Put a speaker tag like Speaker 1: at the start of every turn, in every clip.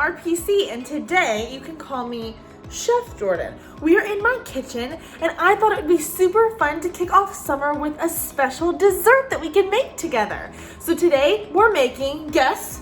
Speaker 1: RPC, and today you can call me Chef Jordan. We are in my kitchen, and I thought it would be super fun to kick off summer with a special dessert that we can make together. So today we're making, guess,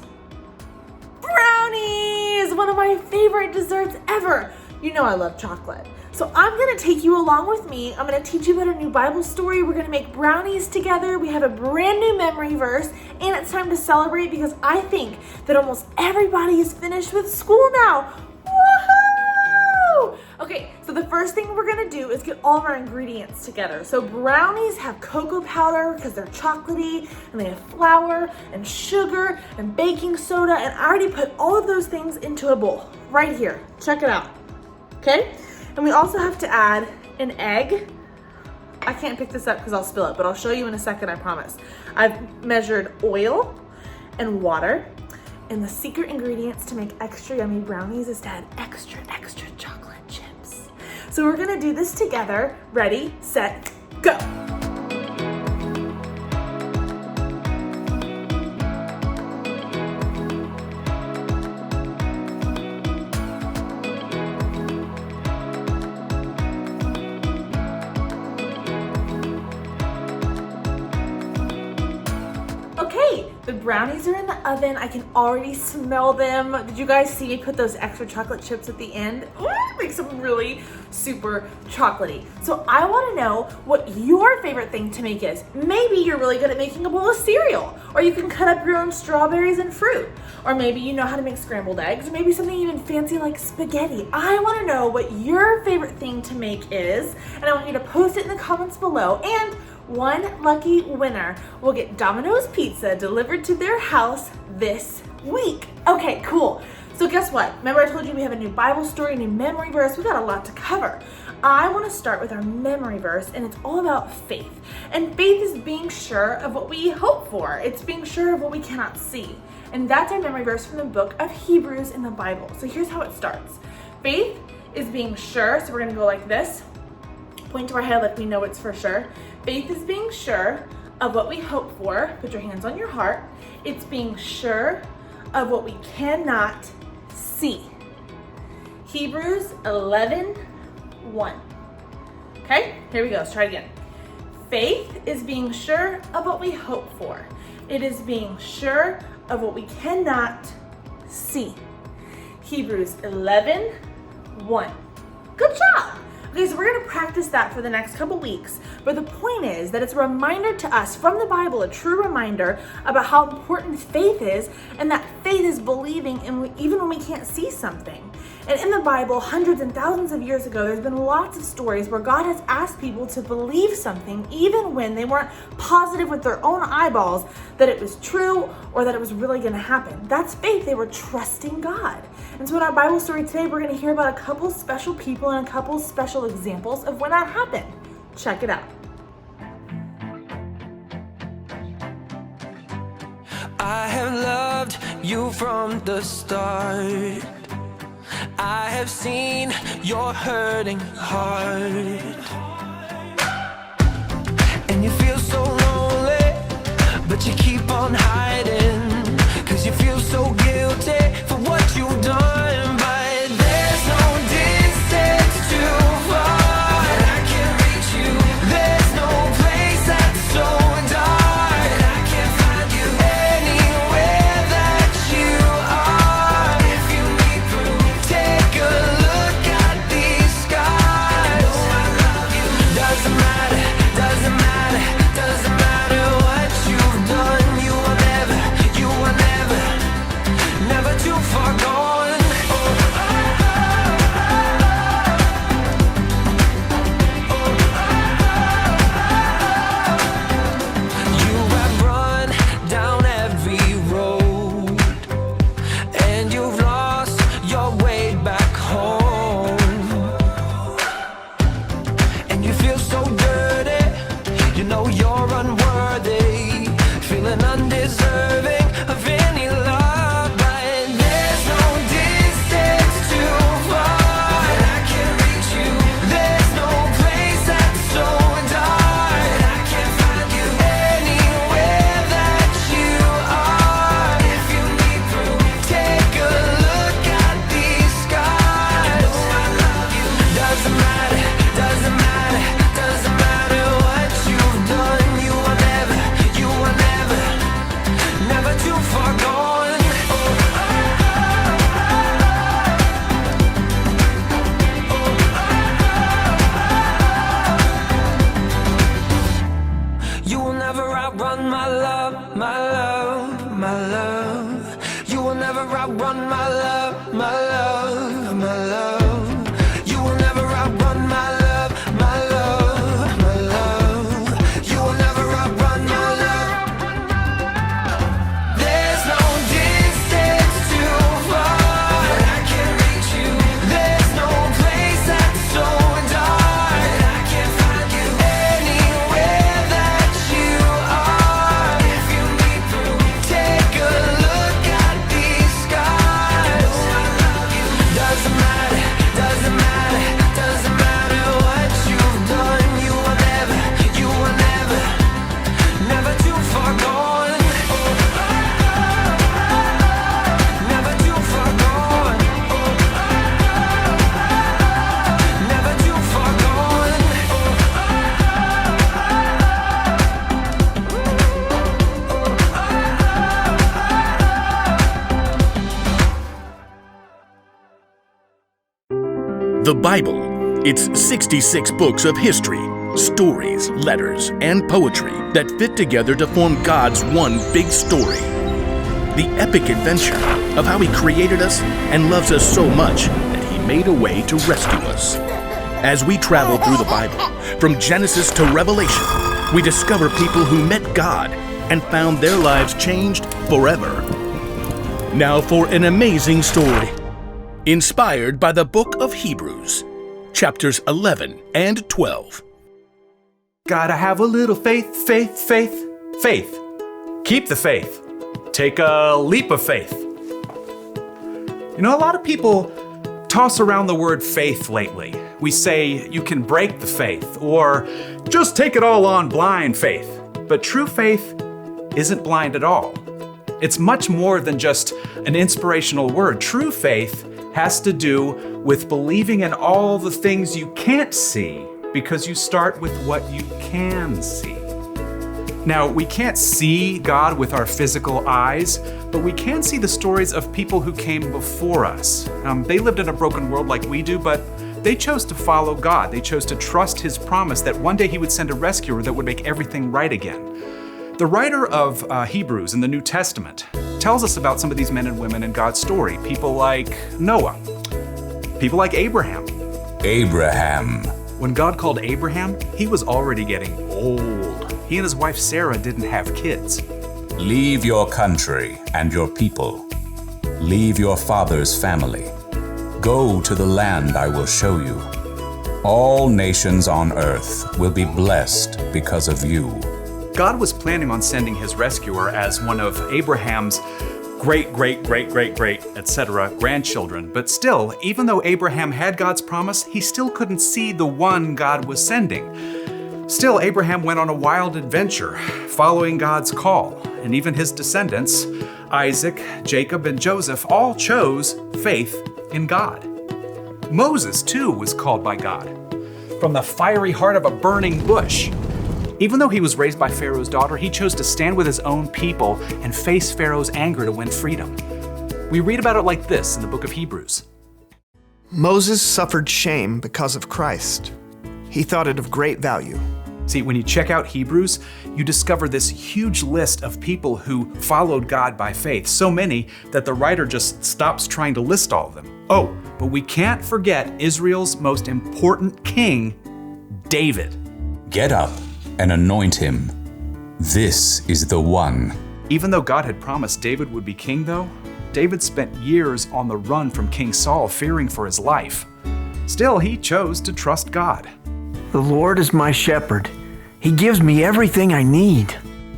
Speaker 1: brownies, one of my favorite desserts ever. You know I love chocolate. So I'm gonna take you along with me. I'm gonna teach you about a new Bible story. We're gonna make brownies together. We have a brand new memory verse, and it's time to celebrate because I think that almost everybody is finished with school now. Woohoo! Okay, so the first thing we're gonna do is get all of our ingredients together. So brownies have cocoa powder because they're chocolatey, and they have flour and sugar and baking soda, and I already put all of those things into a bowl right here. Check it out, okay? And we also have to add an egg. I can't pick this up because I'll spill it, but I'll show you in a second, I promise. I've measured oil and water, and the secret ingredients to make extra yummy brownies is to add extra chocolate chips. So we're gonna do this together. Ready, set, go. Okay, the brownies are in the oven. I can already smell them. Did you guys see me put those extra chocolate chips at the end? Ooh, it makes them really super chocolatey. So I want to know what your favorite thing to make is. Maybe you're really good at making a bowl of cereal, or you can cut up your own strawberries and fruit, or maybe you know how to make scrambled eggs, or maybe something even fancy like spaghetti. I want to know what your favorite thing to make is, and I want you to post it in the comments below, and one lucky winner will get Domino's pizza delivered to their house this week. Okay, cool. So guess what? Remember I told you we have a new Bible story, a new memory verse. We got a lot to cover. I want to start with our memory verse, and it's all about faith. And faith is being sure of what we hope for. It's being sure of what we cannot see. And that's our memory verse from the book of Hebrews in the Bible. So here's how it starts. Faith is being sure. So we're going to go like this. Point to our head like we know it's for sure. Faith is being sure of what we hope for. Put your hands on your heart. It's being sure of what we cannot see. Hebrews 11:1. Okay, here we go. Let's try it again. Faith is being sure of what we hope for. It is being sure of what we cannot see. Hebrews 11:1. Good job. Okay, so we're gonna practice that for the next couple weeks, but the point is that it's a reminder to us from the Bible, a true reminder about how important faith is, and that faith is believing even when we can't see something. And in the Bible, hundreds and thousands of years ago, there's been lots of stories where God has asked people to believe something even when they weren't positive with their own eyeballs that it was true or that it was really gonna happen. That's faith. They were trusting God. And so in our Bible story today, we're gonna hear about a couple special people and a couple special examples of when that happened. Check it out.
Speaker 2: I have loved you from the start. I have seen your hurting heart, and you feel so lonely, but you keep on hiding, 'cause you feel so guilty for what you've done. But there's no distance too far that I can't reach you. There's no place that's so dark that I can't find you. Anywhere that you are, if you need proof, take a look at these scars. I know I love you. Doesn't matter, doesn't matter, doesn't matter what you've done. You are never never too far gone. You have run down every road, and you've lost your way back home, and you feel so dirty. You know you're unworthy, feeling undeserving of any love. But there's no distance too far that I can't reach you. There's no place that's so dark that I can't find you. Anywhere that you are, if you need proof, take a look at outrun my love, my love, my love. You will never outrun my love, my love, my love. You will never outrun my love. There's no distance too far that I can't reach you. There's no place that's so dark that I can't find you. Anywhere that you are, if you need proof, take a look at these scars. I love you. Doesn't matter, doesn't matter, doesn't matter what you've done. You are never, never too far gone. Never too far gone. Never too far gone.
Speaker 3: The Bible. It's 66 books of history, stories, letters, and poetry that fit together to form God's one big story. The epic adventure of how He created us and loves us so much that He made a way to rescue us. As we travel through the Bible, from Genesis to Revelation, we discover people who met God and found their lives changed forever. Now for an amazing story, inspired by the book of Hebrews, chapters 11 and 12.
Speaker 4: Gotta have a little faith, faith, faith, faith. Keep the faith. Take a leap of faith. You know, a lot of people toss around the word faith lately. We say you can break the faith, or just take it all on blind faith. But true faith isn't blind at all. It's much more than just an inspirational word. True faith has to do with believing in all the things you can't see, because you start with what you can see. Now, we can't see God with our physical eyes, but we can see the stories of people who came before us. They lived in a broken world like we do, but they chose to follow God. They chose to trust His promise that one day He would send a rescuer that would make everything right again. The writer of Hebrews in the New Testament tells us about some of these men and women in God's story. People like Noah, people like Abraham.
Speaker 5: Abraham.
Speaker 4: When God called Abraham, he was already getting old. He and his wife Sarah didn't have kids.
Speaker 5: Leave your country and your people. Leave your father's family. Go to the land I will show you. All nations on earth will be blessed because of you.
Speaker 4: God was planning on sending His rescuer as one of Abraham's great, etc. grandchildren. But still, even though Abraham had God's promise, he still couldn't see the one God was sending. Still, Abraham went on a wild adventure, following God's call. And even his descendants, Isaac, Jacob, and Joseph, all chose faith in God. Moses, too, was called by God from the fiery heart of a burning bush. Even though he was raised by Pharaoh's daughter, he chose to stand with his own people and face Pharaoh's anger to win freedom. We read about it like this in the book of Hebrews.
Speaker 6: Moses suffered shame because of Christ. He thought it of great value.
Speaker 4: See, when you check out Hebrews, you discover this huge list of people who followed God by faith, so many that the writer just stops trying to list all of them. Oh, but we can't forget Israel's most important king, David.
Speaker 5: Get up and anoint him. This is the one.
Speaker 4: Even though God had promised David would be king, though, David spent years on the run from King Saul, fearing for his life. Still, he chose to trust God.
Speaker 7: The Lord is my shepherd. He gives me everything I need.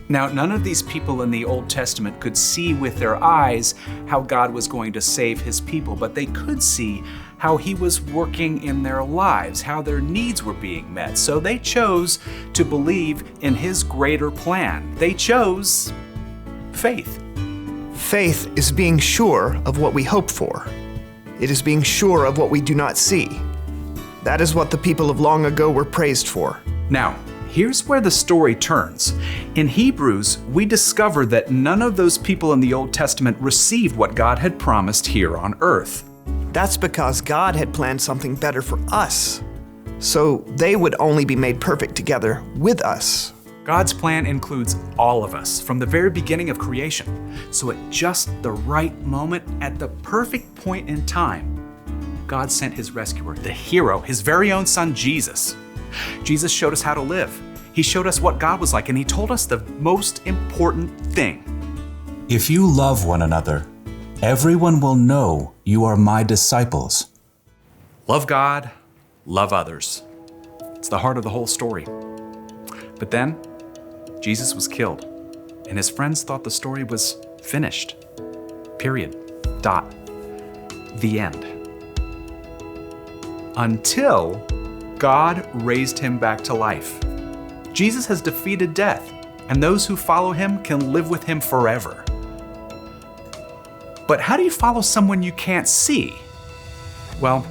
Speaker 4: Now, none of these people in the Old Testament could see with their eyes how God was going to save His people, but they could see how He was working in their lives, how their needs were being met. So they chose to believe in His greater plan. They chose faith.
Speaker 6: Faith is being sure of what we hope for. It is being sure of what we do not see. That is what the people of long ago were praised for.
Speaker 4: Now, here's where the story turns. In Hebrews, we discover that none of those people in the Old Testament received what God had promised here on earth.
Speaker 6: That's because God had planned something better for us, so they would only be made perfect together with us.
Speaker 4: God's plan includes all of us from the very beginning of creation. So at just the right moment, at the perfect point in time, God sent his rescuer, the hero, his very own son, Jesus. Jesus showed us how to live. He showed us what God was like, and he told us the most important thing.
Speaker 5: If you love one another, everyone will know you are my disciples.
Speaker 4: Love God, love others. It's the heart of the whole story. But then, Jesus was killed, and his friends thought the story was finished. Period. Dot. The end. Until God raised him back to life. Jesus has defeated death, and those who follow him can live with him forever. But how do you follow someone you can't see? Well,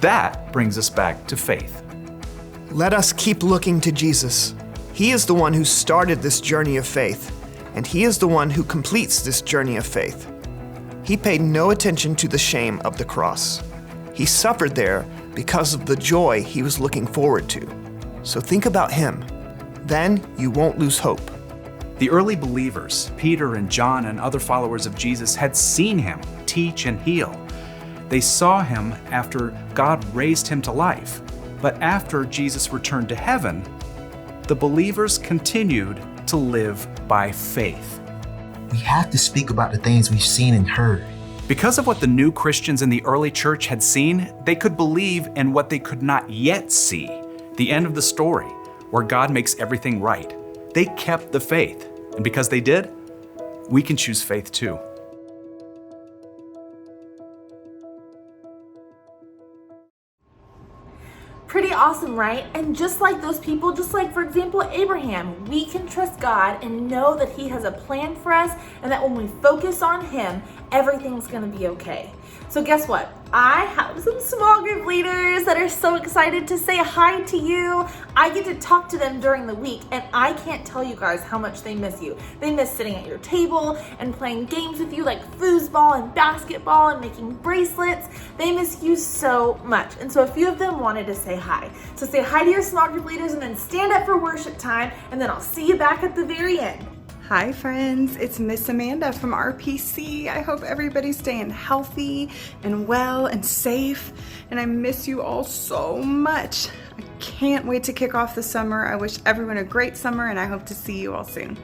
Speaker 4: that brings us back to faith.
Speaker 6: Let us keep looking to Jesus. He is the one who started this journey of faith, and he is the one who completes this journey of faith. He paid no attention to the shame of the cross. He suffered there because of the joy he was looking forward to. So think about him. Then you won't lose hope.
Speaker 4: The early believers, Peter and John and other followers of Jesus, had seen him teach and heal. They saw him after God raised him to life. But after Jesus returned to heaven, the believers continued to live by faith.
Speaker 8: We have to speak about the things we've seen and heard.
Speaker 4: Because of what the new Christians in the early church had seen, they could believe in what they could not yet see, the end of the story, where God makes everything right. They kept the faith, and because they did, we can choose faith too.
Speaker 1: Pretty awesome, right? And just like those people, just like, for example, Abraham, we can trust God and know that he has a plan for us, and that when we focus on him, everything's gonna be okay. So guess what? I have some small group leaders that are so excited to say hi to you. I get to talk to them during the week, and I can't tell you guys how much they miss you. They miss sitting at your table and playing games with you like foosball and basketball and making bracelets. They miss you so much. And so a few of them wanted to say hi. So say hi to your small group leaders and then stand up for worship time, and then I'll see you back at the very end.
Speaker 9: Hi friends, it's Miss Amanda from RPC. I hope everybody's staying healthy and well and safe, and I miss you all so much. I can't wait to kick off the summer. I wish everyone a great summer, and I hope to see you all soon.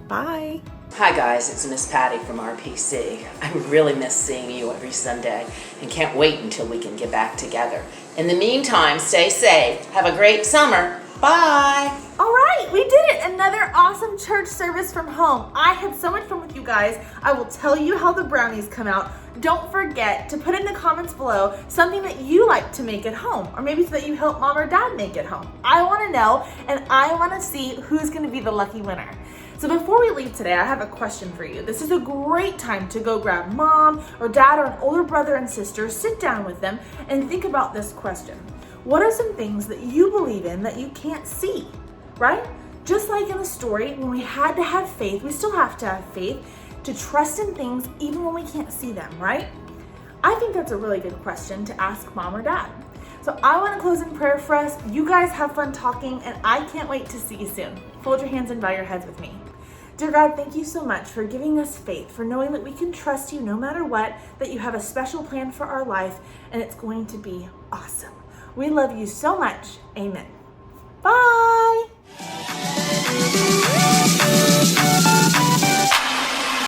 Speaker 9: Bye.
Speaker 10: Hi guys, it's Miss Patty from RPC. I really miss seeing you every Sunday and can't wait until we can get back together. In the meantime, stay safe. Have a great summer. Bye.
Speaker 1: All right, we did it. Another awesome church service from home. I had so much fun with you guys. I will tell you how the brownies come out. Don't forget to put in the comments below something that you like to make at home, or maybe so that you help mom or dad make at home. I want to know, and I want to see who's going to be the lucky winner. So before we leave today, I have a question for you. This is a great time to go grab mom or dad or an older brother and sister, sit down with them, and think about this question. What are some things that you believe in that you can't see, right? Just like in the story, when we had to have faith, we still have to have faith to trust in things even when we can't see them, right? I think that's a really good question to ask mom or dad. So I want to close in prayer for us. You guys have fun talking, and I can't wait to see you soon. Fold your hands and bow your heads with me. Dear God, thank you so much for giving us faith, for knowing that we can trust you no matter what, that you have a special plan for our life, and it's going to be awesome. We love you so much. Amen. Bye.